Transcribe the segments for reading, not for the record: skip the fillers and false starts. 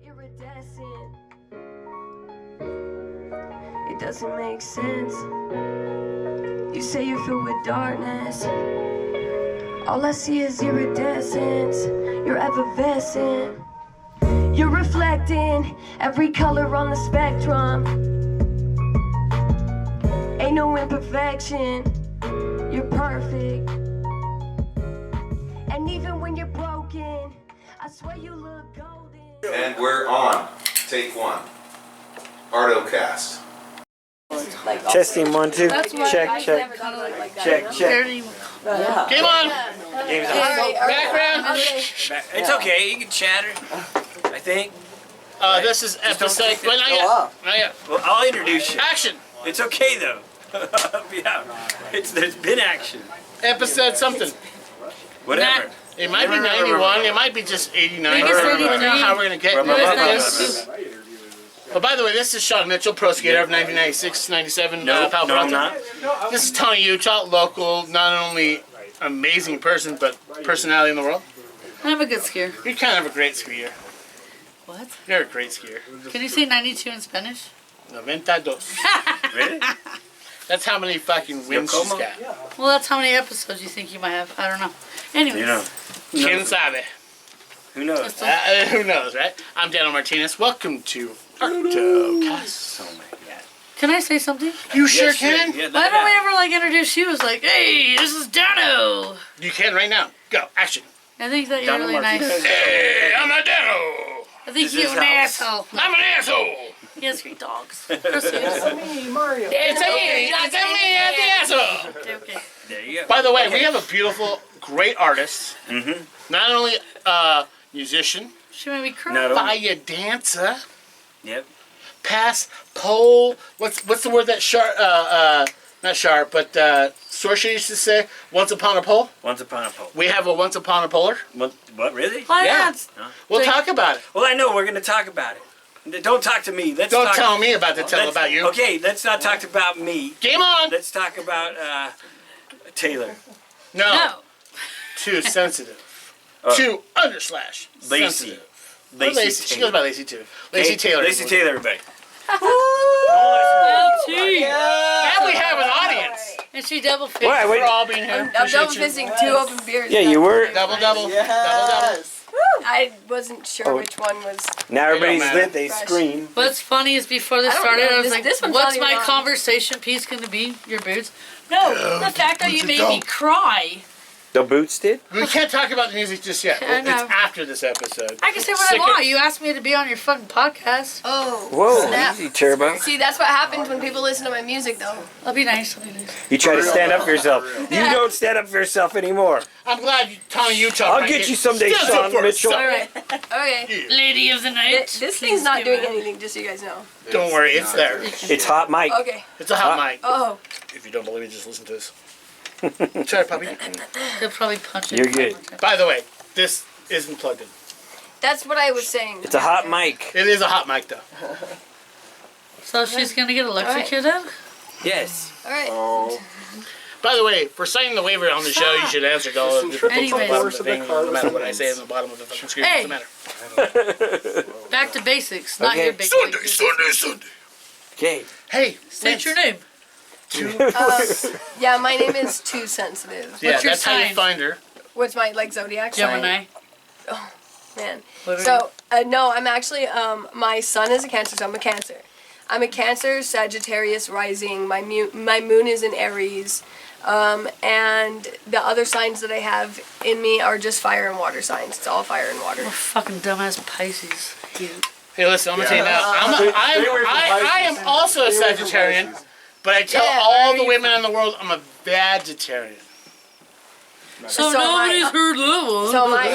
iridescent. It doesn't make sense. You say you're filled with darkness. All I see is iridescence. You're effervescent. You're reflecting every color on the spectrum. Ain't no imperfection. You're perfect. And even when you're broken, I swear you look golden. And we're on. Take one. Artocast. Testing 1, 2. Check. Game on! Game's on. Background! It's okay, you can chatter. I think. This is episode. Well, not yet. Well, I'll introduce you. Action! It's okay though. Yeah. There's been action. Episode something. Whatever. It might be 91, it might be just 89. Maybe it's 83. I don't know how we're going to get this. But by the way, this is Sean Mitchell, pro skater of 1996-97. No, I'm not. This is Tony Utah, local, not only amazing person, but personality in the world. I'm a good skier. You're kind of a great skier. What? You're a great skier. Can you say 92 in Spanish? 92. Really? That's how many fucking wins she's got. Well, that's how many episodes you think you might have. I don't know. Anyways. You know. Quien sabe? Who knows? Who knows, right? I'm Daniel Martinez. Welcome to Artocast. Oh my God. Can I say something? You sure can? Yeah, Why don't we ever like introduce you as like, hey, this is Dano? You can right now. Go. Action. I think that you're Dano really Martinez. nice. Hey, I'm a Dano. I think This you're is an house. asshole. I'm an asshole. He has 3 dogs. Proceed. It's a me, the asshole. Okay. There you go. By the way, we have a beautiful, great artist. Mm-hmm. Not only a musician, She might be crying. Not only. fire dancer, Yep. pass, pole. What's the word that not sharp, but Sorcia used to say? Once upon a pole. Once upon a pole. We have a once upon a polar. What really? Why Yeah. not? We'll Like- talk about it. Well, I know we're going to talk about it. Don't talk to me. Let's Don't talk. tell me about the tell let's- about you. Okay, let's not talk about me. Game on. Let's talk about Tayler. No. Too sensitive. Too / Lacey. sensitive. Or Lacey. She goes by Lacey too. Lacey Hey, Taylor. Lacey Taylor, everybody. LT. Now we have an audience. And she double fit. Why? We're all being here. I'm Appreciate double you. fisting 2 open beers. Yeah, you were. Double. Double. I wasn't sure which one was. Now everybody's matter. lit. They Fresh. scream. What's funny is before this I don't started, know. I was This like, one's what's not my even on. conversation piece going to be? Your boots? No, the fact that you made me cry. The boots did? We can't talk about the music just yet. I know. It's after this episode. I can say what Sick I want. it. You asked me to be on your fucking podcast. Oh. Whoa, Snap. easy, Turbo. See, that's what happens when people listen to my music, though. I'll be nice. I'll be nice. You try to stand up for yourself. You don't stand up for yourself anymore. I'm glad Tony Utah. I'll get you someday, Sean Mitchell. All right. Okay. Lady of the night. This thing's not doing anything, just so you guys know. Don't worry, it's there. It's hot mic. Okay. It's a hot mic. Oh. If you don't believe me, just listen to this. Sorry, puppy. He'll probably punch it. You're good. By the way, this isn't plugged in. That's what I was saying. It's a hot mic. It is a hot mic, though. So she's going to get electrocuted? Alright. Yes. All right. By the way, for signing the waiver on the show, you should answer to all of the Anyways. bottom of the thing, no matter what I say in the bottom of the fucking screen. Hey. Doesn't matter. Back to basics, not Okay. your basics. Sunday. Okay. Hey, State your name. Yeah, my name is Too Sensitive. Yeah, What's your that's how you sign? find her. What's my zodiac sign? Gemini. Man. What are So no, I'm actually my sun is a Cancer, so I'm a Cancer. I'm a Cancer, Sagittarius rising. My moon is in Aries, and the other signs that I have in me are just fire and water signs. It's all fire and water. We're fucking dumbass Pisces. Dude. Hey, listen, I'm gonna tell you now. I am also a Sagittarian, but I tell Yeah, all where the are women in the world I'm a vegetarian. So So nobody's my- heard that one. So mine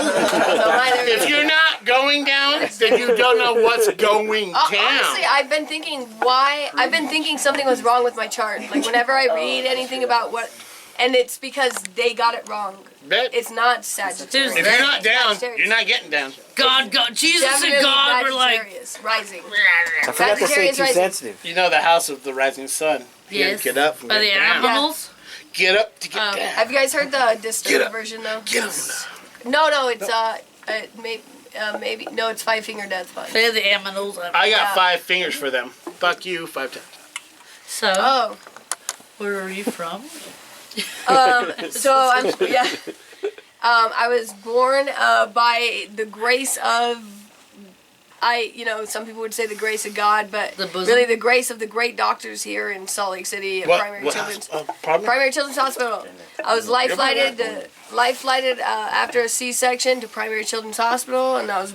If you're not going down, then you don't know what's going down. Honestly, I've been thinking something was wrong with my chart. Like whenever I read anything about what, and it's because they got it wrong. Bet. It's not Sagittarius. If you're not down, Sagittarius. you're not getting down. God, Jesus Definitely and God were like, Sagittarius rising. I forgot to say Sagittarius too rising. sensitive. You know the house of the rising sun. You gotta yes. get up and By the get down. animals? Get up to get down. Have you guys heard the Get distilled up. version though? Get up. No, it's maybe. No, it's 5 finger death punch. They have the aminals. I got Yeah. 5 fingers for them. Fuck you 5 times. So, Oh. where are you from? So I'm yeah. I was born by the grace of, some people would say the grace of God, but The bosom? really the grace of the great doctors here in Salt Lake City at Primary Children's Primary Children's Hospital. I was life flighted after a C-section to Primary Children's Hospital, and I was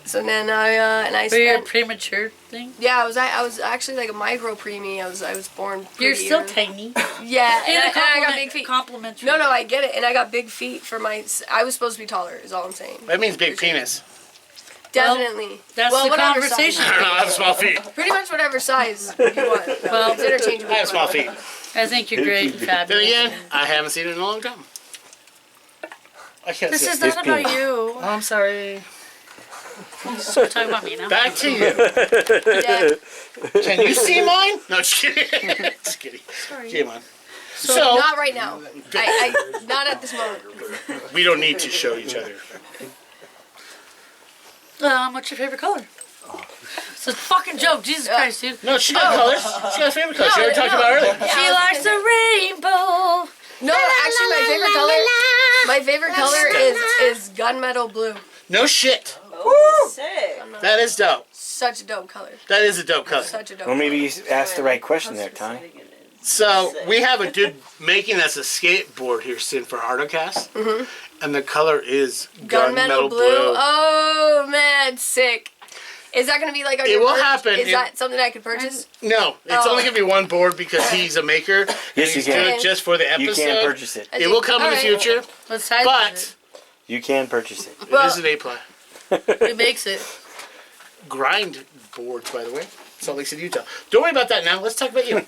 so then I Were you a spent. premature thing? Yeah, I was actually like a micro preemie. I was born. You're pretty still early. tiny. Yeah, And and I got big feet. Complimentary. No, I get it, and I got big feet for my. I was supposed to be taller. Is all I'm saying. That means big penis. Definitely. That's well, the whatever conversation. I don't know, I have small feet. Size. Pretty much whatever size you want. No, Well, it's interchangeable. I have small feet. I think you're great and Then fabulous. again, I haven't seen it in a long time. I can't This see is it. not about you. Oh, I'm sorry. We're talking about me now. Back to you. Yeah. Can you see mine? No, just kidding. Just kidding. Sorry. Come on. So, So, not right now. I not at this moment. we don't need to show each other. What's your favorite color? It's a fucking joke. Jesus Christ, dude. No, she got colors. She got a favorite color. She already talked about it earlier. Yeah, She I was likes the rainbow. No, actually, my favorite color. My favorite color is gunmetal blue. No shit. Sick. That is dope. Such a dope color. That is a dope color. Such a dope. Well, maybe you asked the right question there, Tony. So, we have a dude making us a skateboard here soon for Artocast. Mm-hmm. And the color is gunmetal blue. Oh man, sick. Is that gonna be like on It your will merch? happen. Is that something I could purchase? No, it's Oh. only going to be one board because he's a maker. Yes, He's you can. doing it just for the episode. You can purchase it. It will come in the Alright. future, What size is but You can purchase it. it is an A-ply. it? Who makes it? Grind boards, by the way. Salt Lake City, Utah. Don't worry about that now. Let's talk about you.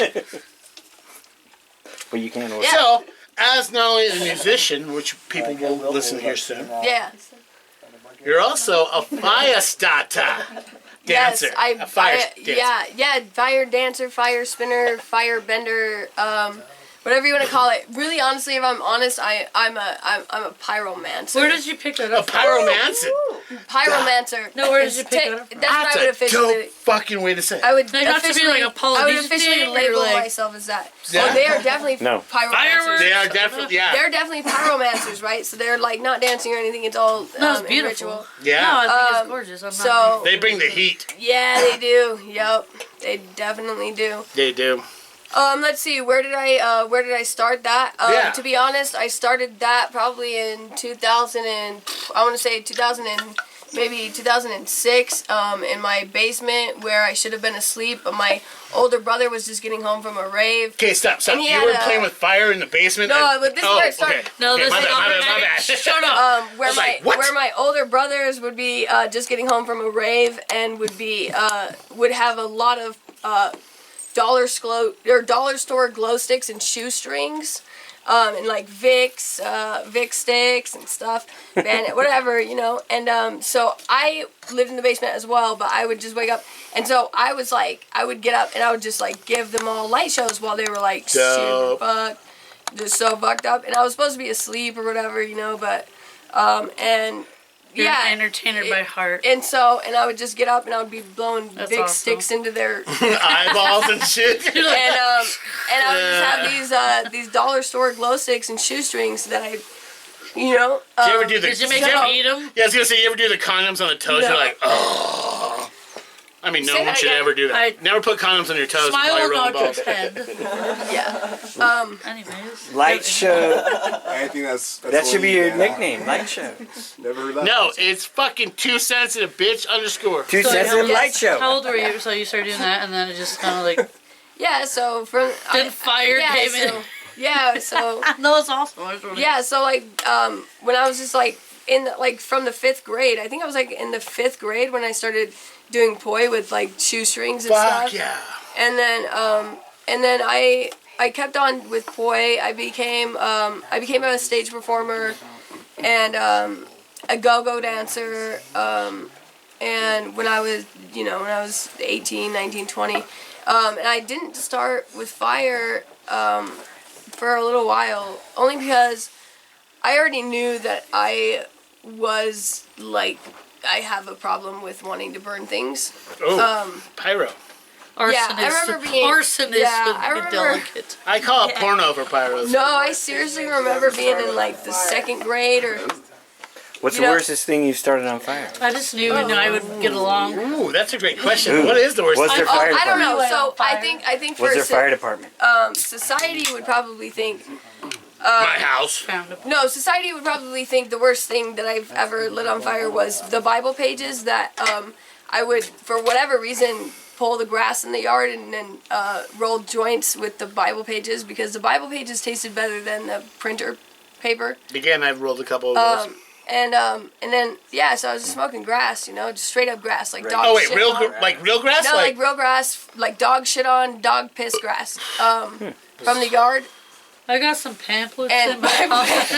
But you can order. Yeah. So, as not only a musician, which people will listen here soon, Yeah. you're also a fire starter dancer. Yes, a fire dancer. yeah, fire dancer, fire spinner, fire bender, whatever you want to call it. Really, honestly, if I'm honest, I'm a pyromancer. Where did you pick that A up? pyromancer. Pyromancer? No, where did you Is pick ta- it up from? That's what I would That's a officially. dope fucking way to say it. I would They have to be officially, like a I would Polynesian officially thing, or label like- myself as that. Yeah. Oh, they are definitely No. pyromancers. Fireworks. They are definitely, yeah. They're definitely pyromancers, right? So they're like not dancing or anything. It's all No, it's in beautiful. ritual. Yeah. No, I think Um, it's gorgeous. I'm not. So They bring the heat. yeah, they do. Yep, they definitely do. They do. Let's see. Where did I start that? Yeah. To be honest, I started that probably in 2000 and I want to say 2000 and maybe 2006. In my basement where I should have been asleep, but my older brother was just getting home from a rave. Okay, stop. And he You had were a- playing with fire in the basement? No, but this is where it started. Okay. No, Okay, this my is bad, my bad. Shut up. Where was my like, what? where my older brothers would be just getting home from a rave and would be would have a lot of dollar store glow sticks and shoestrings, and like Vic sticks and stuff, Bandit, whatever, you know. And so I lived in the basement as well, but I would just wake up, and so I was like, I would get up and I would just like give them all light shows while they were like super Dope. fucked, just so fucked up, and I was supposed to be asleep or whatever, you know, but and You're yeah, an entertainer by heart. and I would just get up and I would be blowing That's big awesome. sticks into their Eyeballs and shit. and I would just have these dollar store glow sticks and shoestrings that I, you know. Do you ever do the... Did you make So- them eat them? Yeah, I was gonna say, you ever do the condoms on the toes? No. You're like, oh. I mean, no Say one that should again. ever do that. I- Never put condoms on your toes while Smile you're on rolling balls. Nacho's head. Yeah. Anyways. Light Show. I think that's That should be what your you- nickname. Light Show. Never heard that. No, it's fucking too sensitive, bitch, underscore. Two So, sensitive yes. Light Show. How old were you? So you started doing that, and then it just kind of like Yeah. So from then fire yeah, came so, in. yeah. So No, it's awesome. I was really- yeah. So like when I was just like in the, like from the 5th grade, I think I was like in the 5th grade when I started doing poi with like shoestrings and Fuck stuff. yeah. And then I kept on with poi. I became a stage performer and a go-go dancer. And when I was 18, 19, 20, and I didn't start with fire for a little while, only because I already knew that I was like I have a problem with wanting to burn things. Pyro. Arsonist. Yeah, I remember being- Arsonist yeah, would I be remember- delicate. I call it porno for pyros. No, I seriously remember being in like the second grade or What's You the know- worstest thing you started on fire? I just knew and I would get along. Ooh, that's a great question. Ooh. What is the worst? What's their oh, fire I don't department? know. So Fire. I think for What's their so- fire department? society would probably think My house. Found a no, society would probably think the worst thing that I've ever lit on fire was the Bible pages that I would, for whatever reason, pull the grass in the yard and then roll joints with the Bible pages because the Bible pages tasted better than the printer paper. Again, I've rolled a couple of those. And then yeah, so I was just smoking grass, you know, just straight up grass, like dog Oh wait, shit real on. like real grass? No, like real grass, like dog shit on, dog piss grass, from the yard. I got some pamphlets And in my pocket.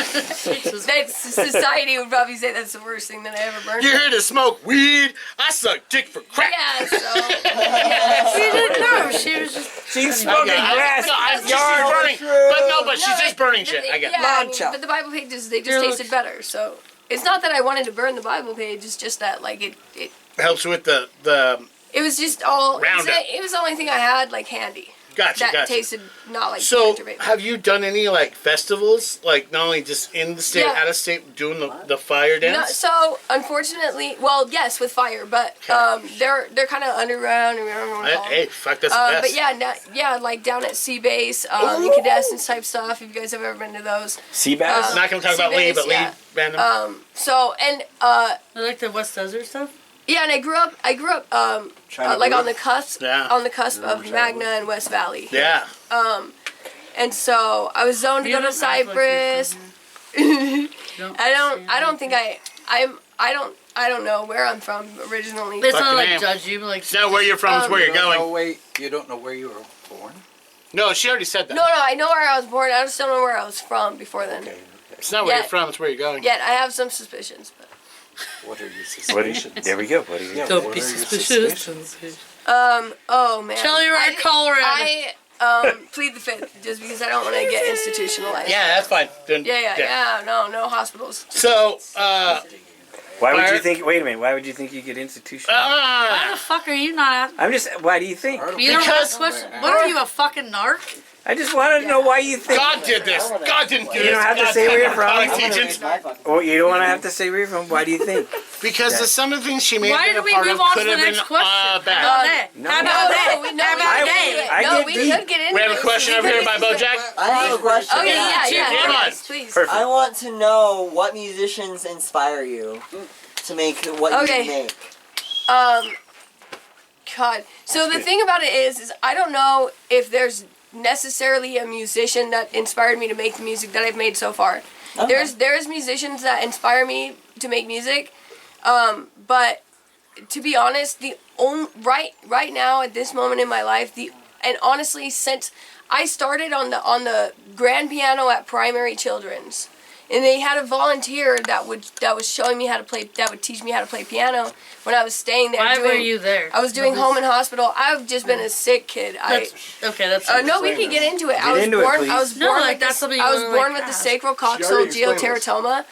that society would probably say that's the worst thing that I ever burned. You're here to smoke weed. I suck dick for crack. Yeah, so yeah, She didn't know. She was just. She's smoking grass. She's Yard. burning. But no, but she's No, just burning shit. I get it. yeah, I mean, but the Bible pages, they just You're tasted better. So it's not that I wanted to burn the Bible page. It's just that like it Helps with the was just all. Roundup. It was the only thing I had like handy gotcha, that gotcha. tasted not like So, printer paper. have you done any like festivals, like not only just in the state, Yeah. out of state, doing the fire No, dance? so unfortunately, well, yes, with fire, but they're kind of underground. Or whatever you wanna call them. Hey, fuck, that's the best. But yeah, like down at Sea Base, incandescence type stuff. If you guys have ever been to those, Sea bass? Not gonna talk about Lee, Sea but Base, yeah. Lee random. so and I like the West Desert stuff. yeah, and I grew up China like Blue? on the cusp, Yeah. on the cusp of Magna and West Valley. Yeah. And so I was zoned to You go to don't act like you're Cyprus. Don't I don't think I don't know where I'm from originally. It's Fucking not like name. judge you, but like. It's not where you're from, it's where you're going. No, wait, you don't know where you were born? No, she already said that. No, I know where I was born. I just don't know where I was from before then. Okay. It's not where Yeah. you're from, it's where you're going. Yet I have some suspicions. But. What are your What is, suspicions? there we go. What do you Yeah, Don't what be are your suspicious. suspicions? Oh man. Telluride, Colorado. I plead the fifth just because I don't want to get institutionalized. Yeah, that's fine. Then, Yeah. No hospitals. So, Why would Fire- you think? Wait a minute. Why would you think you get institutional? Why the fuck are you not? I'm just. Why do you think? You don't Because- ask questions. What are you, a fucking narc? I just wanted to know why you think. God did this. God didn't do this. You don't have to God say where did you're from. narcotics agents. Oh, you don't want to have to say where you're from. Why do you think? Because the some of the things she may Why have do been we a part move of on to could the have been next question? How about bad. that? No. How about that? we How about I- that? I No, get we deep. could get into We have a this. question We over could here by get into Bojack. it. I have a question. Okay, yeah. Come on. Yes, please. Perfect. I want to know what musicians inspire you to make what Okay. you make. God. So the thing about it is I don't know if there's necessarily a musician that inspired me to make the music that I've made so far. Okay. There's musicians that inspire me to make music, but to be honest, right now at this moment in my life, and honestly since I started on the grand piano at Primary Children's. And they had a volunteer that was showing me how to play, that would teach me how to play piano when I was staying there. Why were you there? I was doing home and hospital. I've just been a sick kid. That's No, we can get into it. Get into it, please. I was No, born like, with that's this, something you I was wanna, born like, with the ask. sacral She already coxal explained geoteratoma.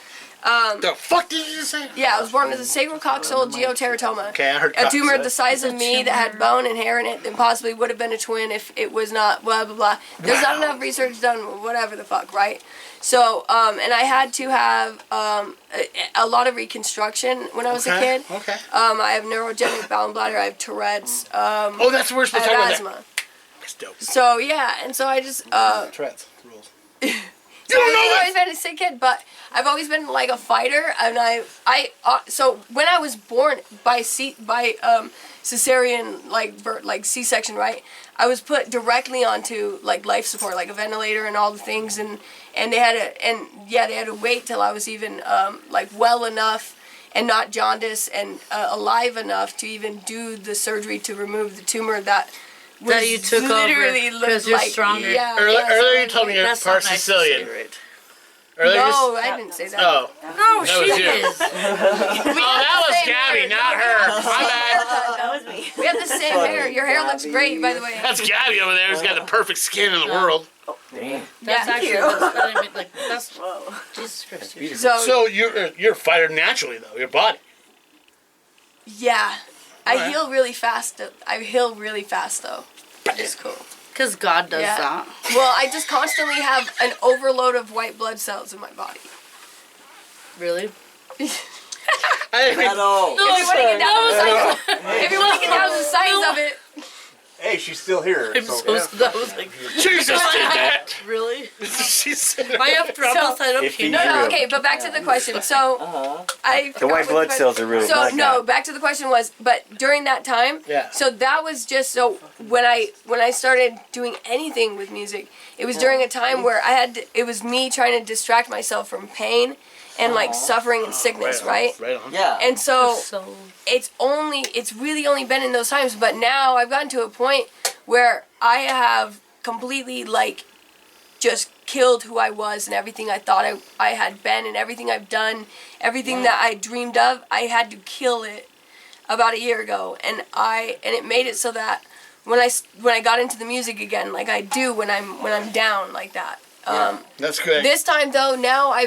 The fuck did you just say? Yeah, I was born with a sacral coxal geoteratoma. Okay, I heard A tumor cox. the size of me that had bone and hair in it and possibly would have been a twin if it was not blah blah blah. There's not enough research done, whatever the fuck, right? So, and I had to have a lot of reconstruction when I was a kid. Okay. I have neurogenic bowel and bladder. I have Tourette's. Oh, that's the worst. I We're talking have about asthma. that. That's dope. So yeah, and so I just Tourette's rules. So I've always been a sick kid, but I've always been like a fighter, and so when I was born by cesarean like C-section, right? I was put directly onto like life support, like a ventilator and all the things, and they had to wait till I was even like well enough and not jaundice and alive enough to even do the surgery to remove the tumor that you took over literally 'cause looked you're like stronger. Yeah, Earlier you told me you're That's part not nice to Sicilian. say, right? Earlier No, I didn't say that. Oh. No, That she was you. is. Oh, that was Gabby, not her. My bad. That was me. We have the same hair. Your hair looks great, by the way. That's Gabby over there who's got the perfect skin in the world. Damn. That's Yeah, actually, you. I mean, like, that's, Jesus Christ. dude. So you're a fighter naturally though. Your body. Yeah. I Alright. heal really fast. I heal really fast though. It's cool. Because God does Yeah. that. Well, I just constantly have an overload of white blood cells in my body. Really? I mean, At all. If you want to get down to the size, if you want to get down to the size of it, Hey, she's still here. I'm so that was like, Jesus did that. really? She said. I have thrombocytopenia. If you- no, okay, but back to the question. So, I The white forgot what blood que- cells are really So like no, that. back to the question was, but during that time, Yeah. so that was just so when I started doing anything with music, it was during a time where it was me trying to distract myself from pain and like suffering and sickness, right? Right on. Yeah. And so So, it's really only been in those times, but now I've gotten to a point where I have completely like just killed who I was and everything I thought I had been and everything I've done, everything that I dreamed of, I had to kill it about a year ago, and it made it so that when I got into the music again, like I do when I'm down like that. That's good. This time though, I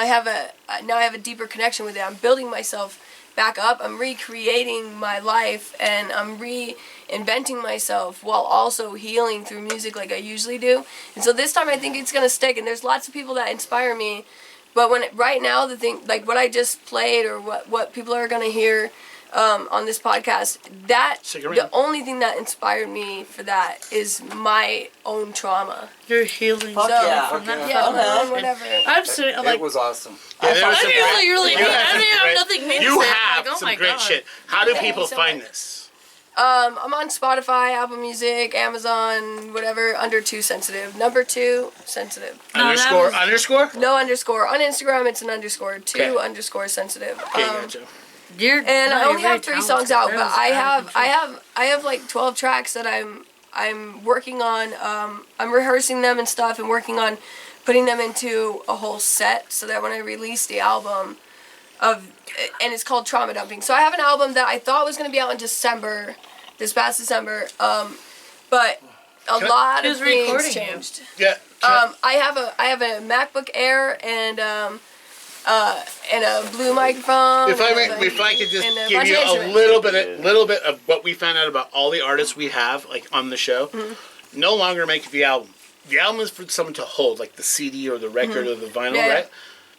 have a deeper connection with it. I'm building myself back up. I'm recreating my life and I'm reinventing myself while also healing through music like I usually do. And so this time I think it's gonna stick. And there's lots of people that inspire me. But right now the thing, like what I just played or what people are gonna hear on this podcast, the only thing that inspired me for that is my own trauma. you're healing Fuck So, yeah. from that. Yeah, from my that. own whatever. I'm sitting, I'm It like, was awesome. Yeah, there was I'm some really, you have I some mean, I have great- nothing mean You to say. have I'm like, oh some my great God. shit. How do Thank people you so find much. this? I'm on Spotify, Apple Music, Amazon, whatever, under 2 sensitive. Number 2 sensitive. No, that Underscore was- underscore. No underscore. On Instagram it's an underscore. 2 Okay. underscore sensitive. Okay, gotcha. You're, And no, I you're only very have 3 talented. songs out, That but was I out of control. have like 12 tracks that I'm working on. I'm rehearsing them and stuff and working on putting them into a whole set so that when I release the album and it's called Trauma Dumping. So I have an album that I thought was going to be out in December, this past December, but a lot of Who's things recording you? changed. Yeah. I have a MacBook Air and a blue microphone. If I could just and a give bunch you of a instruments. little bit of what we found out about all the artists we have like on the show, Mm-hmm. no longer make the album. The album is for someone to hold, like the CD or the record or the vinyl, Yeah. right?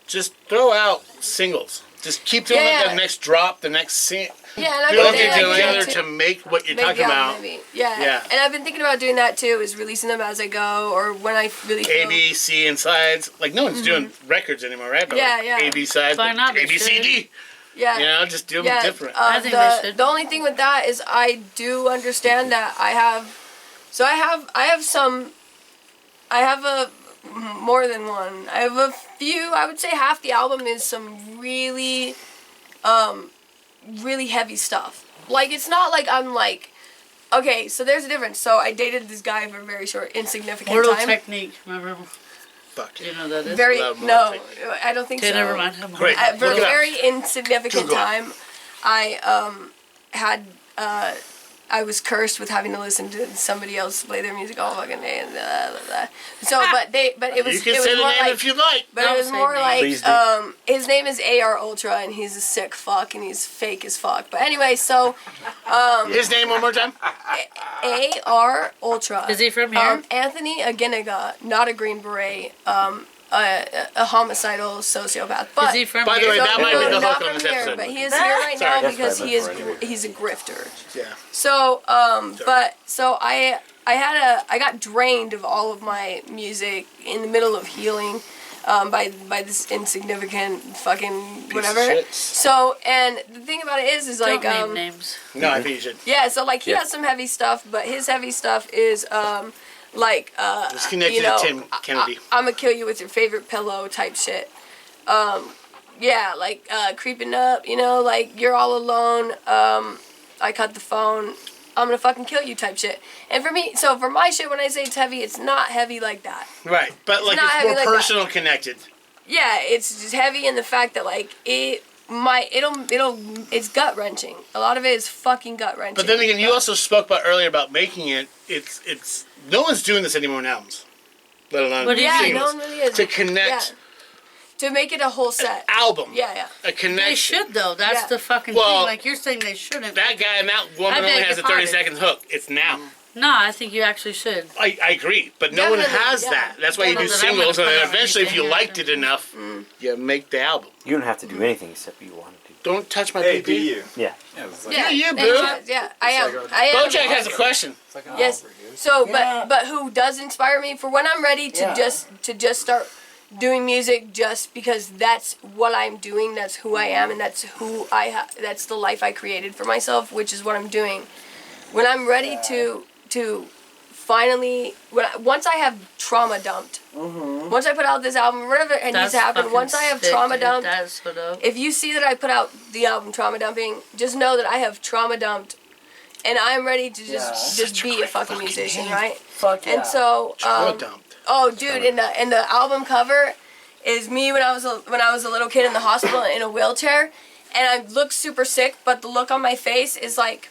Just throw out singles. Just keep doing Yeah. the next drop, the next scene. Yeah, and I've Do been what you're thinking doing about together to make what you're make talking the album, about. maybe. Yeah. Yeah. And I've been thinking about doing that too, is releasing them as I go, or when I really feel. A, B, C, and sides. Like no one's doing records anymore, right? But Yeah, like yeah. A, B sides, Why not? A, B, C, They D. Yeah. You know, just do them Yeah, different. I think they should. the only thing with that is I do understand that I have more than one. I have a few. I would say half the album is some really, really heavy stuff. Like it's not like I'm like, okay, so there's a difference. So I dated this guy for a very short, insignificant Mortal time. Technique, remember? Fuck. Do you know what that is? Very Love no, Mortal Technique. I don't think Okay, so. never mind. Great. For a Look it up. very insignificant Google it. time, I was cursed with having to listen to somebody else play their music all fucking day and blah, blah, blah. So, but it was You can it was say the more name like, if you like. but Don't it was say more names. like Please do. his name is AR Ultra and he's a sick fuck and he's fake as fuck. But anyway, so His name one more time. AR Ultra. Is he from here? Anthony Aginaga, not a Green Beret. A homicidal sociopath. But Is he from By the here? way, that might be the not hook on from this here, episode. but he is here right now Sorry. because That's he what I meant he's a grifter. Yeah. So I got drained of all of my music in the middle of healing by this insignificant fucking whatever. shit. So and the thing about it is Don't like name names. No, I think you should. yeah, so like he has some heavy stuff, but his heavy stuff is like It's connected you know, to Tim Kennedy. I'm gonna kill you with your favorite pillow type shit. Yeah, like creeping up, you know, like you're all alone. I cut the phone. I'm gonna fucking kill you type shit. And for me, so for my shit, when I say it's heavy, it's not heavy like that. Right, but like not it's heavy more like that. personal connected. Yeah, it's just heavy in the fact that like it it's gut wrenching. A lot of it is fucking gut wrenching. But then again, you also spoke about earlier about making it. It's no one's doing this anymore in albums, let alone What do you mean? no singles. one really is. To connect To make it a whole set. album. Yeah. A connection. They should though. That's Yeah. the fucking Well, thing. Like you're saying they shouldn't. That guy and that woman I beg only has a your 30 pardon. seconds hook. It's now. No, I think you actually should. I agree, but no one Definitely, has yeah. that. That's why you do Definitely. I'm singles, and gonna then put it on eventually, if you anything, liked it enough, you make the album. You don't have to do anything except you want to. Don't touch my Hey, PP. do you? Yeah. Yeah, it's like, Yeah, you, thank boo. guys. Yeah, I am. I am. Bojack has a question. it's like an Yes. opera, dude. So, Yeah. but who does inspire me for when I'm ready to Yeah. just start doing music just because that's what I'm doing, that's who I am, and that's who that's the life I created for myself, which is what I'm doing. When I'm ready to finally, once I have trauma dumped, once I put out this album, whatever it needs That's to happen, fucking once I have sick, trauma dude. dumped, That is so dope. if you see that I put out the album Trauma Dumping, just know that I have trauma dumped, and I'm ready to just be a fucking musician, right? Fuck yeah. And so, Dumped. oh, dude, in the album cover is me when I was a little kid in the hospital in a wheelchair, and I look super sick, but the look on my face is like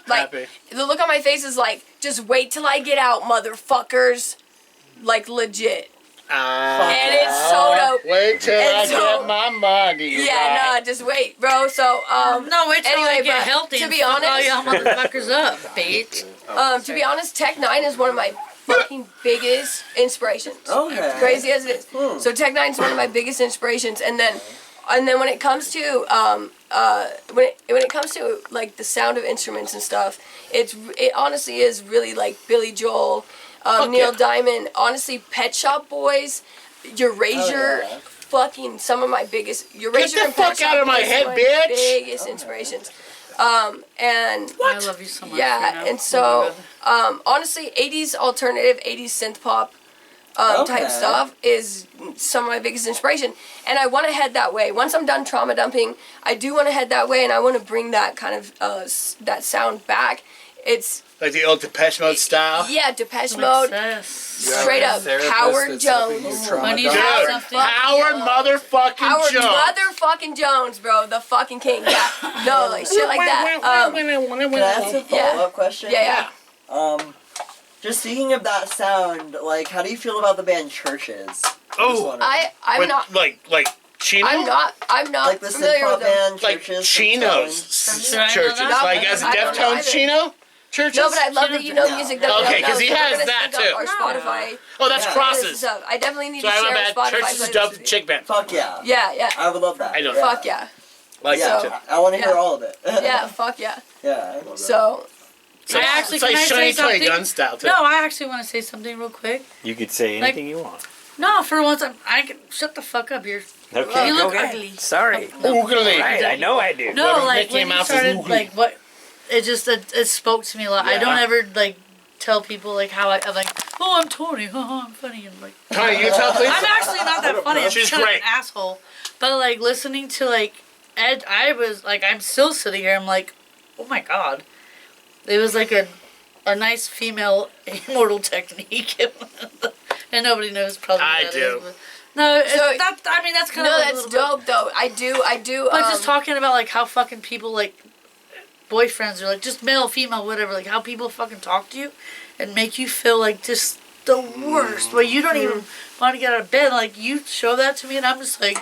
Happy. the look on my face is like, just wait till I get out, motherfuckers, like legit, and it's so dope. Wait till And I so- get my money. Yeah, right. no, just wait, bro. So, No, wait till anyway, I get but healthy to and be fuck all honest- y'all motherfuckers up, bitch. to be honest, Tech Nine is one of my fucking biggest inspirations. Okay. Crazy as it is. So Tech Nine is one of my biggest inspirations, and then when it comes to when it comes to like the sound of instruments and stuff, it honestly is really like Billy Joel, Neil Diamond, honestly Pet Shop Boys, Erasure. Oh, yeah. Fucking some of my biggest Erasure the and Pet fuck Shop out of my Boys head, are bitch. biggest inspirations. And I love you so much. yeah, right now. and so honestly, 80s alternative, 80s synth pop type Okay. stuff is some of my biggest inspiration. And I want to head that way. Once I'm done trauma dumping, I do want to head that way, and I want to bring that kind of that sound back. It's Like the old Depeche Mode style. yeah, Depeche Mode, Success. straight up Therapist Howard that's helping you Jones. trauma When you dump. have Dude, something. Howard motherfucking Howard Jones. motherfucking Jones, bro, the fucking king. Yeah, no, like shit like that. Can I ask a follow-up question? Yeah. Just speaking of that sound, like, how do you feel about the band Churches? Oh, I'm with, not. like Chino? I'm not Like the familiar synth-pop with them. band Like Churches? Chinos. Did I know Churches. that? Like as a I don't know Deftones either. Chino? Churches? No, but I love that you know No. music that Okay, I don't know. 'cause he So we're has gonna that sync up too. Our Spotify. Oh, that's Yeah. crosses. Stuff. I definitely need Sorry, to my share bad. Spotify. Churches is playlists dope with you. chick band. Fuck yeah. Yeah. I would love that. I don't yeah. Fuck yeah. Like Yeah, that too. I want to hear Yeah. all of it. Yeah. Fuck yeah. Yeah. So It's I like, actually- it's like can I say Shiny Toy something? Gun style too. No, I actually want to say something real quick. You could say Like- anything you want. No, for once, I can shut the fuck up. You're Okay. you look okay. ugly. Sorry. Oogly. Right, I know I do. No, Whoever like Mickey when you Mouse is started, oogly. like what, it spoke to me a lot. I don't Yeah. ever like tell people like how I'm like, oh, I'm Tony, I'm funny, and like Tony, you tell please. I'm actually not that funny. I'm She's just kind of an great. asshole. But like listening to like Ed, I was like, I'm still sitting here. I'm like, oh my god, it was like a nice female immortal technique, and nobody knows probably. I what that do. is, but- no, it's So- not. I mean, that's kind no, of like a that's little bit- dope though. I do. But just talking about like how fucking people like boyfriends or like just male, female, whatever, like how people fucking talk to you and make you feel like just the worst. Where you don't even want to get out of bed. Like you show that to me and I'm just like,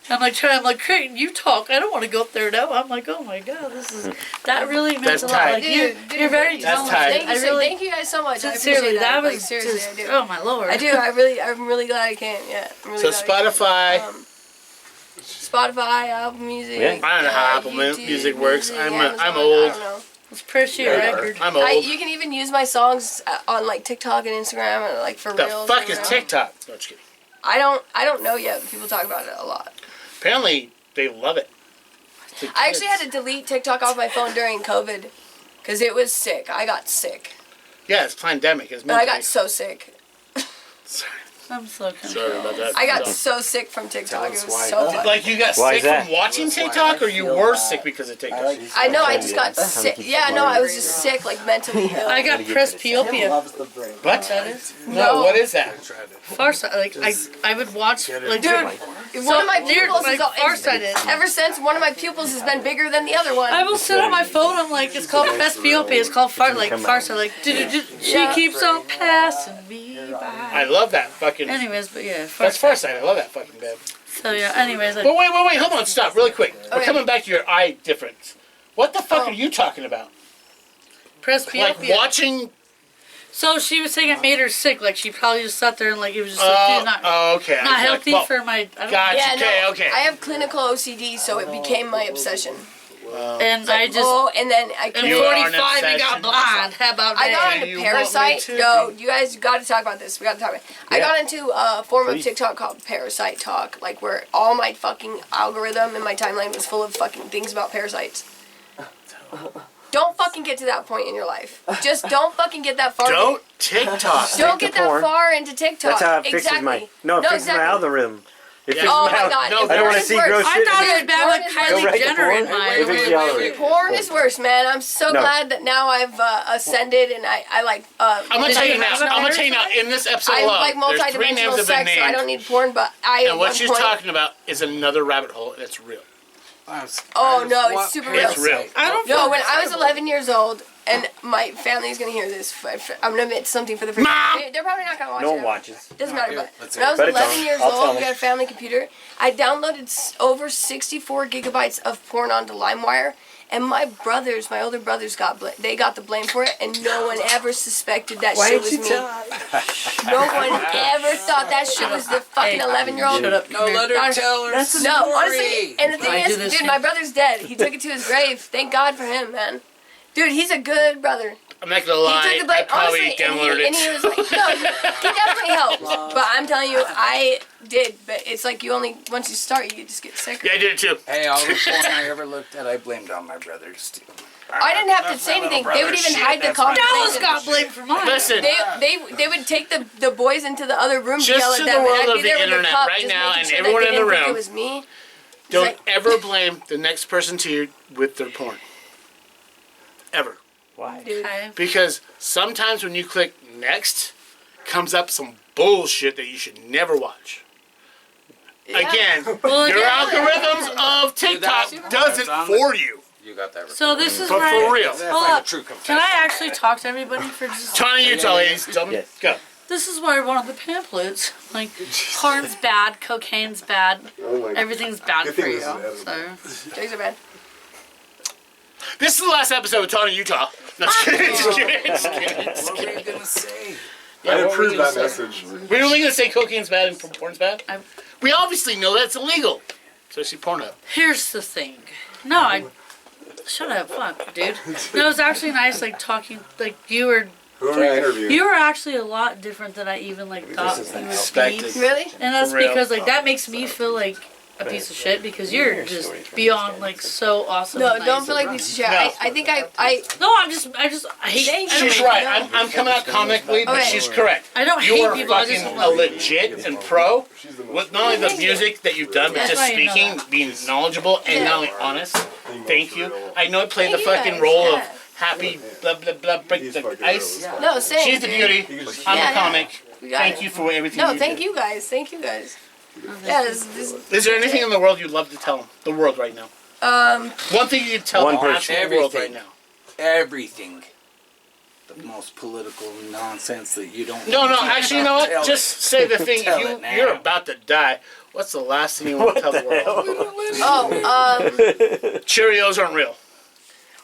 I'm like, Creighton, you talk. I don't want to go up there now. I'm like, oh my god, that really meant That's a lot. tight. Like you're very That's talented. tight. Thank you, I really, thank you guys so much. I sincerely, appreciate that Like, was seriously, just, I do. oh my lord. I'm really glad I can. Yeah. I'm really So glad I Spotify. can. Spotify, Apple Music. Yeah. I don't know how Apple YouTube Music works. I'm Amazon, old. I don't know. Let's pursue your record. I'm old. You can even use my songs on like TikTok and Instagram and like for The reels. fuck or is whatever. TikTok? No, just kidding. I don't know yet. People talk about it a lot. Apparently, they love it. I actually had to delete TikTok off my phone during COVID because it was sick. I got sick. Yeah, it's pandemic. It's But meant I to got be. so sick. Sorry. I'm so confused. Sorry about that. I got No. so sick from TikTok. It us was why. so fun. Like you got Why sick is that? from watching That's why TikTok, I or you feel were that. sick because of TikTok? I know. I just got Yeah. sick. Yeah, no, I was just sick, like mentally ill. I got Gotta get to the presbyopia. Loves the brain. What? That is No, what is that? farsight. Like I would watch like Dude, one of my pupils like, farsighted. ever since one of my pupils has been bigger than the other one. I will sit on my phone. I'm like, it's called presbyopia. It's called farsight. Like, she keeps on passing me by. I love that fucking. Anyways, but yeah, That's Farsight. I love that fucking band. So yeah. Anyways, But wait, hold on, stop, really quick. We're Okay. coming back to your eye difference. What the fuck are you talking about? presbyopia. Like watching. So she was saying it made her sick. Like she probably just sat there and like it was just like dude, not Okay. not healthy Well, for my. I don't Gotcha. Yeah, Okay. I have clinical OCD, so it became my obsession. And I just. And then I And couldn't. You are an 45, he got obsession. blind. How about I got that? into you want me Parasite. to? Yo, you guys got to talk about this. We got to talk about it. I Yeah. got into a form of Please. TikTok called Parasite Talk, like where all my fucking algorithm and my timeline was full of fucking things about parasites. Don't fucking get to that point in your life. Just don't fucking get that far. Don't TikTok. Don't get that porn. far into TikTok. That's how it fixes exactly. my. It fixes my algorithm. It fixes Oh my my al- god. No, and I don't porn wanna is see worse. gross I shit. thought it was Dude, bad porn like is Go Kylie right to Jenner porn. in my. It fixes the algorithm. Porn is worse, man. I'm so No. glad that now I've ascended and I like. I'm gonna Did tell you you now. have I'm a gonna tell you now. In this episode I'm alone, like there's 3 names multi-dimensional have been sex, so I named, don't need porn. But I. and at what one she's point, talking about is another rabbit hole that's real. Oh no, it's super real. It's real. I don't. No, when I was 11 years old, and my family's gonna hear this. I'm gonna admit something for the first Mom! time. They're probably not gonna watch No it. one watches. Doesn't matter. here, But let's when I was hear it. But 11 it's years on. I'll tell old, we them. had a family computer. I downloaded over 64 gigabytes of porn onto LimeWire, and my older brothers got the blame for it, and no one ever suspected that Why shit didn't was you me. tell? No one ever thought that shit was the fucking 11-year-old. Shut up. No, let her tell her story. No, honestly, and the thing I do is, this dude, thing. my brother's dead. He took it to his grave. Thank God for him, man. Dude, he's a good brother. I'm not gonna He lie. took the blame, I probably honestly, downloaded and he it. was like, no, he definitely helped. But I'm telling you, I did. But it's like you only, once you start, you just get sick. Yeah, I did it too. Hey, all the porn I ever looked at, I blamed on my brothers too. I didn't have to say anything. They would even hide the Dallas conversation. got blamed for mine. Listen, They would take the boys into the other room to Just yell to at the them. world and I'd of be the there with a internet cup, right just now making and sure everyone that in they the didn't think room, it was me. don't like- ever blame the next person to you with their porn. Ever. Why? Dude. Okay. Because sometimes when you click next, comes up some bullshit that you should never watch. Again, Well, your yeah. algorithms of TikTok does it for you. You got that. So this is But where for real. Hold up. Can I actually talk to everybody for just? Tony, Utah, ladies, tell me. Yes. Go. This is why I wanted the pamphlets. Like, porn's bad, cocaine's bad, everything's bad Good for thing you. this is edible. So. Drugs are bad. This is the last episode of Tony, Utah. No, just kidding, just kidding, just kidding, just What kidding. were you gonna say? Yeah, I what were you approve gonna that say? message. We were only going to say cocaine's bad and porn's bad? I- We obviously know that's illegal. Especially Pornhub. Here's the thing. No, I. Shut up, fuck, dude. No, it was actually nice, like talking. Like you were Who are we interviewing? You were actually a lot different than I even like thought you would be. Expected. Really? And that's For real. because like that makes me feel like a piece of shit because you're just beyond like so awesome. No, and don't nice. feel like a piece of shit. No. I think I No, I hate. Thank I you. She's don't- right. I'm coming out comically, but Okay. she's correct. I don't You hate are people. I fucking just a legit and pro with not only the Thank you. music that you've done, but That's just why you know speaking, that. being knowledgeable, and Yeah. not only honest. Thank you. I know I played the Thank you fucking guys, role yeah. of happy blah blah blah break He's the fucking ice. real. no same. She's the dude. beauty. I'm Yeah, a yeah. comic. We got Thank it. you for everything. No, you thank do. you guys. Thank you guys. Yeah, this Is there anything in the world you'd love to tell them? The world right now. One thing you could tell One the person. actual world right Everything. now. Everything. The most political nonsense that you don't. No, actually, you know what? Tell Just say the thing. Tell If it now. you're about to die, what's the last thing you want to tell the world? Cheerios aren't real.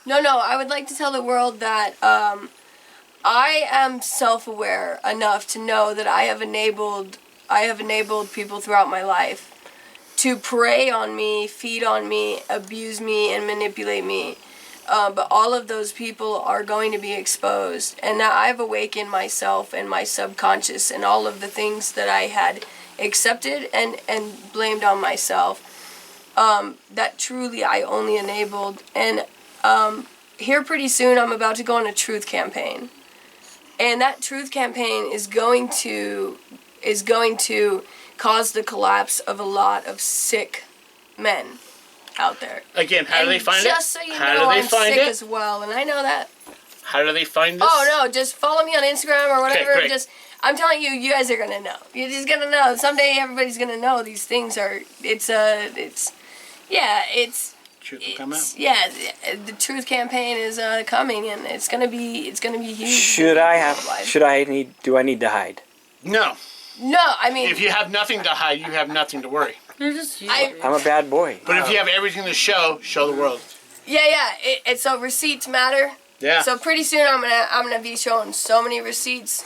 No, I would like to tell the world that I am self-aware enough to know that I have enabled people throughout my life to prey on me, feed on me, abuse me, and manipulate me. But all of those people are going to be exposed. And now I've awakened myself and my subconscious and all of the things that I had accepted and blamed on myself. That truly I only enabled. And here pretty soon I'm about to go on a truth campaign. And that truth campaign is going to cause the collapse of a lot of sick men out there. Again, how do they find it? Just so you How know, do they I'm find sick it? as well, and I know that. How do they find this? Oh no, just follow me on Instagram or whatever. great. Just I'm telling you, you guys are gonna know. You're just gonna know. Someday everybody's gonna know these things are. It's Truth will come out. yeah. The truth campaign is coming, and it's gonna be huge. Do I need to hide? No. No, I mean. If you have nothing to hide, you have nothing to worry. They're just I'm a bad boy. But if you have everything to show the world. Yeah. It's so receipts matter. Yeah. So pretty soon I'm gonna be showing so many receipts.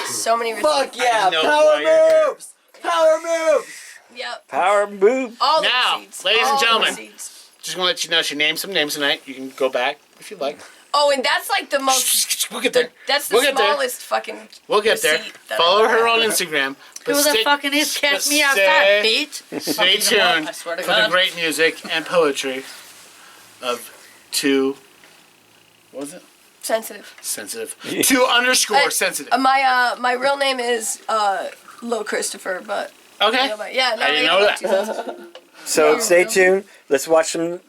So many receipts. Fuck yeah! know Power why you're moves! Power moves! Yep. Power move. All the Now, receipts. ladies and all the gentlemen. receipts. Just gonna let you know she named some names tonight. You can go back if you like. Oh, and that's like the most. We'll get there. That's the We'll get there. smallest fucking. We'll get there. receipt that Follow I've her ever on had. Instagram. Who the fucking is? Catch me outside, bitch. Stay tuned I swear to for the God. great music and poetry of Too. What was it? Sensitive. Sensitive. Too underscore sensitive. My real name is Lil Christopher, but. Okay. Yeah, no, I didn't know that. So stay tuned. Let's watch some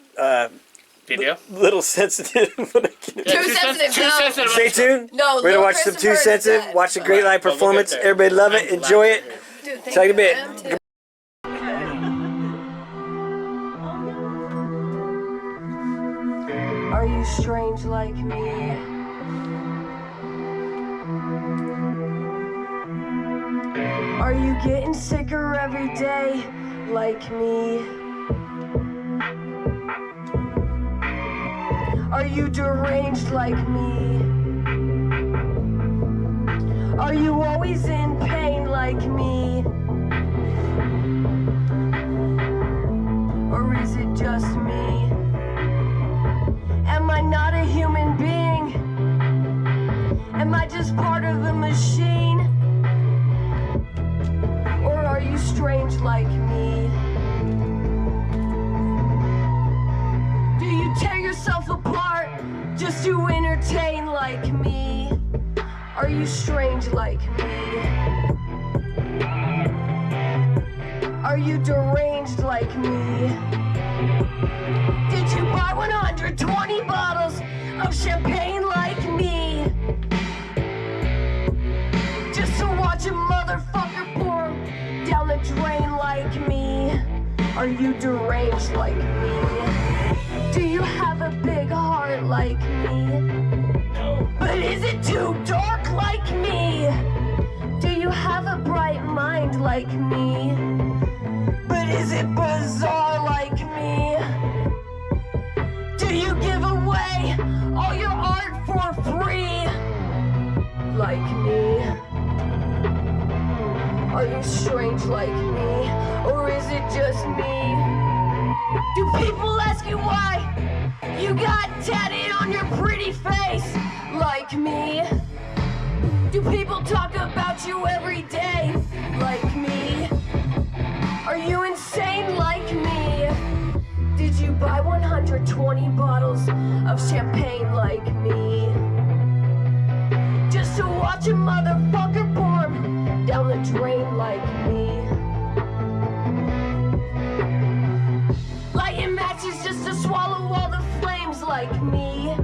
Video. little sensitive. Too sensitive. Too No. sensitive. Stay tuned. No, We're gonna Lil watch some Too Christopher is Sensitive. dead. Watch a great live But we'll performance. get there. Everybody love it. I'm Enjoy glad it. to hear Dude, thank Take a you. bit. I am too. Are you strange like me? Are you getting sicker every day like me? Are you deranged like me? Are you always in pain like me? Or is it just me? Am I not a human being? Am I just part of a machine? Or are you strange like me? Do you tear yourself apart just to entertain like me? Are you strange like me? Are you deranged like me? Did you buy 120 bottles of champagne like me? Just to watch a motherfucker pour down the drain like me? Are you deranged like me? Do you have a big heart like me? But is it too dark like me? Do you have a bright mind like me? But is it bizarre like me? Do you give away all your art for free like me? Are you strange like me? Or is it just me? Do people ask you why you got tatted on your pretty face like me? Do people talk about you every day like me? Are you insane like me? Did you buy 120 bottles of champagne like me? Just to watch a motherfucker pour down the drain like me? Lighting matches just to swallow all the flames like me?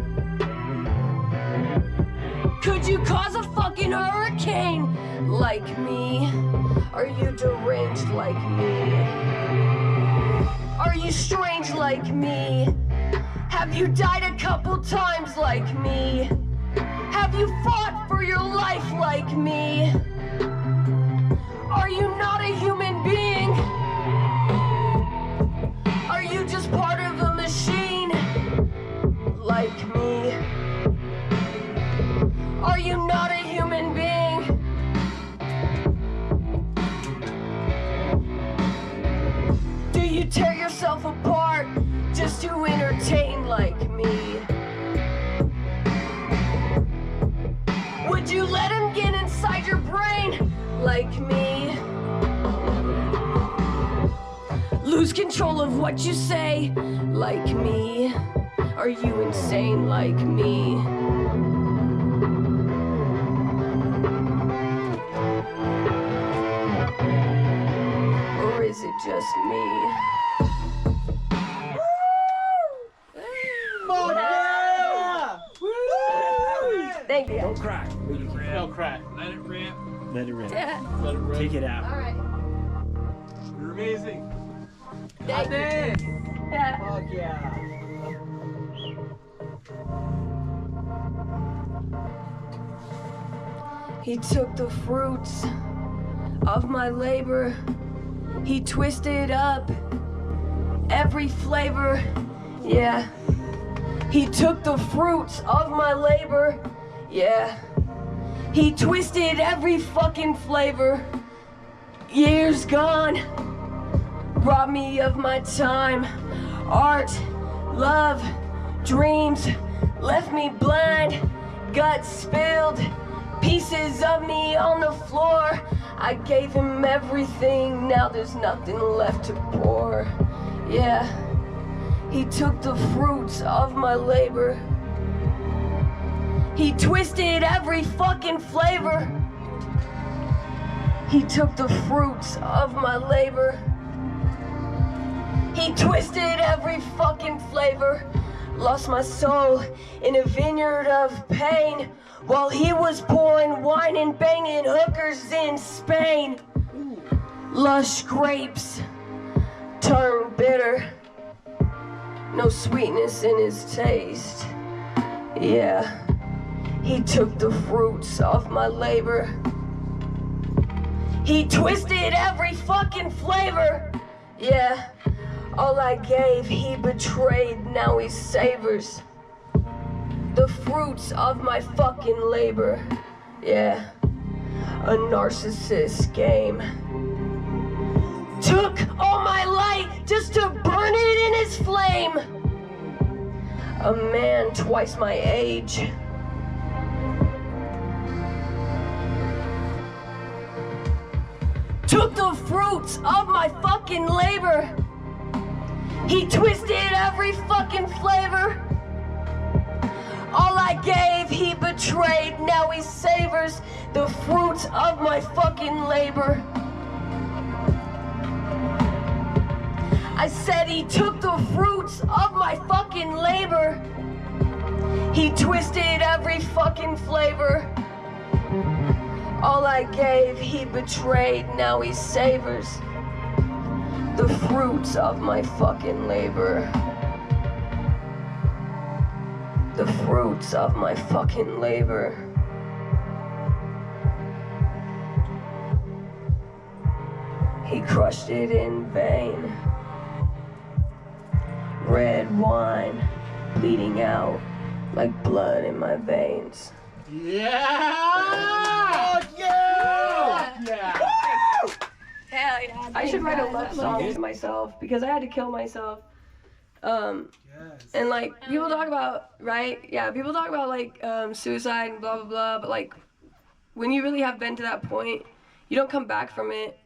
Could you cause a fucking hurricane like me? Are you deranged like me? Are you strange like me? Have you died a couple times like me? Have you fought for your life like me? Are you not a human being? Are you just part of a machine like me? Are you not a human being? Do you tear yourself apart just to entertain like me? Would you let him get inside your brain like me? Lose control of what you say like me? Are you insane like me? Or is it just me? Thank you. Don't cry. Don't cry. Let it rip. Let it rip. Yeah. Let it rip. Take it out. All right. You're amazing. Thank you. Yeah. Fuck yeah. He took the fruits of my labor. He twisted up every flavor. Yeah. He took the fruits of my labor. Yeah. He twisted every fucking flavor. Years gone, robbed me of my time. Art, love, dreams, left me blind. Guts spilled, pieces of me on the floor. I gave him everything, now there's nothing left to pour. Yeah, he took the fruits of my labor. He twisted every fucking flavor. He took the fruits of my labor. He twisted every fucking flavor. Lost my soul in a vineyard of pain while he was pouring wine and banging hookers in Spain. Lush grapes turn bitter. No sweetness in his taste. Yeah, he took the fruits of my labor. He twisted every fucking flavor. Yeah, all I gave, he betrayed, now he savors the fruits of my fucking labor. Yeah, a narcissist game. Took all my light just to burn it in his flame. A man twice my age. Took the fruits of my fucking labor. He twisted every fucking flavor. All I gave, he betrayed, now he savors the fruits of my fucking labor. I said he took the fruits of my fucking labor. He twisted every fucking flavor. All I gave, he betrayed, now he savors the fruits of my fucking labor. The fruits of my fucking labor. He crushed it in vain. Red wine bleeding out like blood in my veins. Yeah! Yeah! Yeah! Hell yeah. I should write a love song to myself because I had to kill myself. And like people talk about, right? Yeah, people talk about like suicide and blah blah blah, but like when you really have been to that point, you don't come back from it.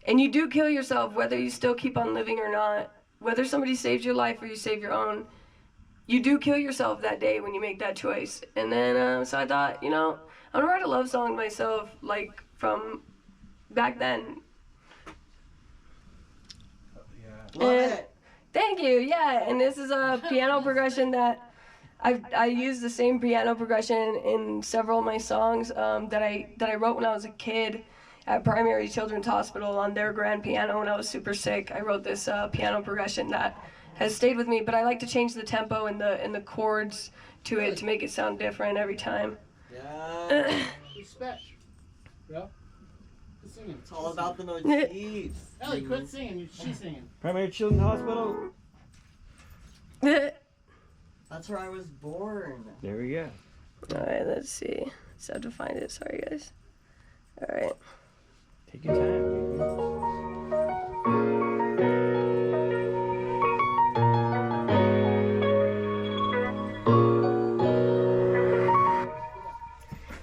And you do kill yourself whether you still keep on living or not. Whether somebody saves your life or you save your own, you do kill yourself that day when you make that choice. And then so I thought, you know, I'm gonna write a love song to myself like from back then. Love it. Thank you. Yeah, and this is a piano progression that I use the same piano progression in several of my songs that I wrote when I was a kid at Primary Children's Hospital on their grand piano when I was super sick. I wrote this piano progression that has stayed with me, but I like to change the tempo and the chords to it to make it sound different every time. Yeah. Respect. Yeah. Quit singing. It's all about the motifs. Ellie, quit singing. She's singing. Primary Children's Hospital. That's where I was born. There we go. Alright, let's see. Just have to find it. Sorry, guys. Alright. Take your time.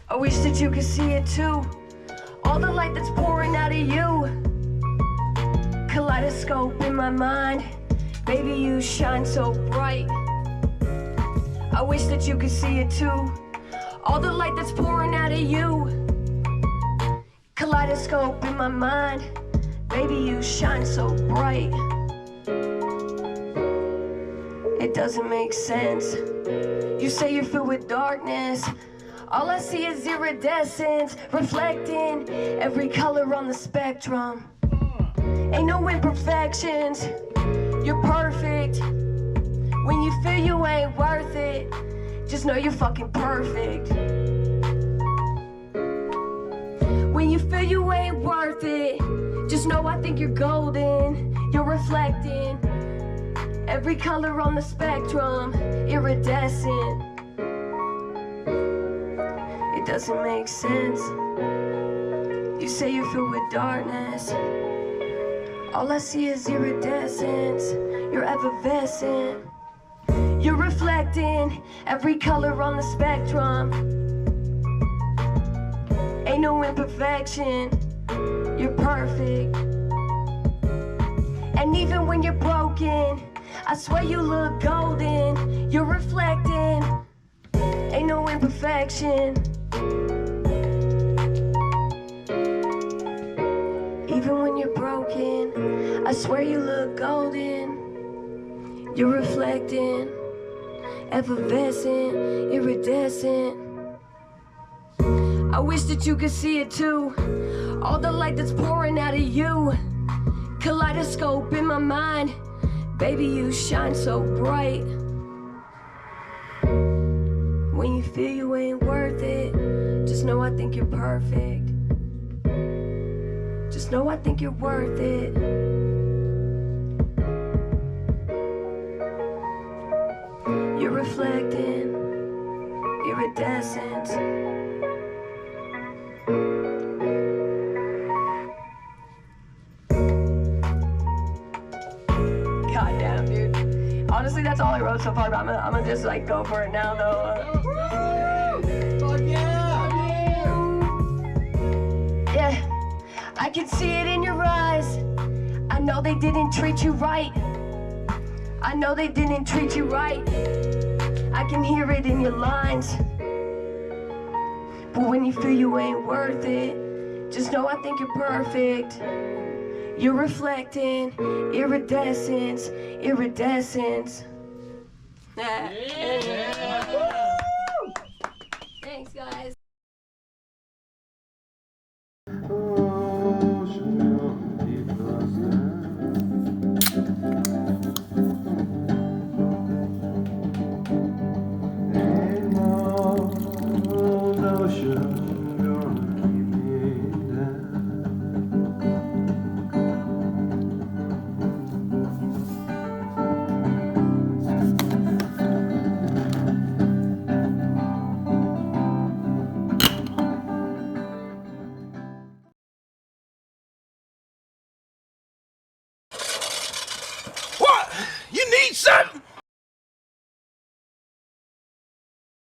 I wish that you could see it too. All the light that's pouring out of you. Kaleidoscope in my mind. Baby, you shine so bright. I wish that you could see it too. All the light that's pouring out of you. Kaleidoscope in my mind. Baby, you shine so bright. It doesn't make sense. You say you're filled with darkness. All I see is iridescence, reflecting every color on the spectrum. Ain't no imperfections, you're perfect. When you feel you ain't worth it, just know you're fucking perfect. When you feel you ain't worth it, just know I think you're golden. You're reflecting every color on the spectrum, iridescent. It doesn't make sense. You say you're filled with darkness. All I see is iridescence. You're effervescent. You're reflecting every color on the spectrum. Ain't no imperfection. You're perfect. And even when you're broken, I swear you look golden. You're reflecting. Ain't no imperfection. Even when you're broken, I swear you look golden. You're reflecting, effervescent, iridescent. I wish that you could see it too. All the light that's pouring out of you. Kaleidoscope in my mind. Baby, you shine so bright. When you feel you ain't worth it, just know I think you're perfect. Just know I think you're worth it. You're reflecting, iridescent. Goddamn, dude. Honestly, that's all I wrote so far, but I'm gonna just like go for it now, though. Fuck yeah! Yeah, I can see it in your eyes. I know they didn't treat you right. I know they didn't treat you right. I can hear it in your lines. But when you feel you ain't worth it, just know I think you're perfect. You're reflecting, iridescence, iridescence. Thanks, guys. What? You need something?